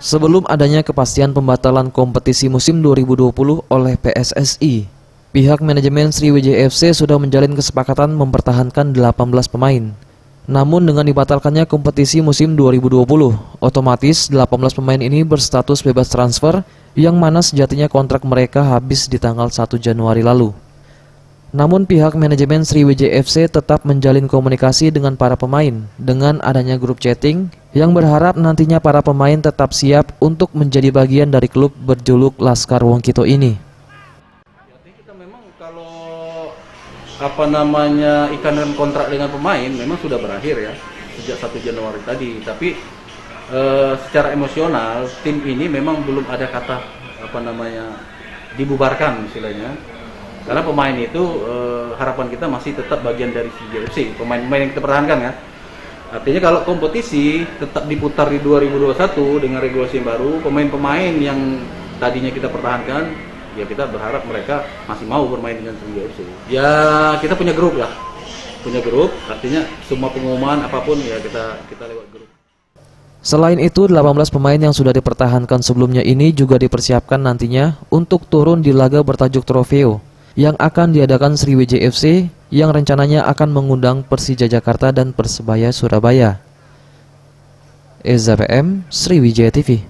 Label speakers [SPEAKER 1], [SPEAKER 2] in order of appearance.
[SPEAKER 1] Sebelum adanya kepastian pembatalan kompetisi musim 2020 oleh PSSI, pihak manajemen Sriwijaya FC sudah menjalin kesepakatan mempertahankan 18 pemain. Namun dengan dibatalkannya kompetisi musim 2020, otomatis 18 pemain ini berstatus bebas transfer yang mana sejatinya kontrak mereka habis di tanggal 1 Januari lalu. Namun pihak manajemen Sriwijaya FC tetap menjalin komunikasi dengan para pemain dengan adanya grup chatting yang berharap nantinya para pemain tetap siap untuk menjadi bagian dari klub berjuluk Laskar Wongkito ini.
[SPEAKER 2] Jadi kita memang kalau ikatan kontrak dengan pemain memang sudah berakhir ya sejak 1 Januari tadi. Tapi secara emosional tim ini memang belum ada kata dibubarkan istilahnya. Karena pemain itu harapan kita masih tetap bagian dari Sriwijaya FC, pemain-pemain yang kita pertahankan ya. Artinya kalau kompetisi tetap diputar di 2021 dengan regulasi yang baru, pemain-pemain yang tadinya kita pertahankan, ya kita berharap mereka masih mau bermain dengan Sriwijaya FC. Ya kita punya grup lah, artinya semua pengumuman apapun ya kita lewat grup.
[SPEAKER 1] Selain itu, 18 pemain yang sudah dipertahankan sebelumnya ini juga dipersiapkan nantinya untuk turun di laga bertajuk Trofeo yang akan diadakan Sriwijaya FC yang rencananya akan mengundang Persija Jakarta dan Persebaya Surabaya. Eza PM, Sriwijaya TV.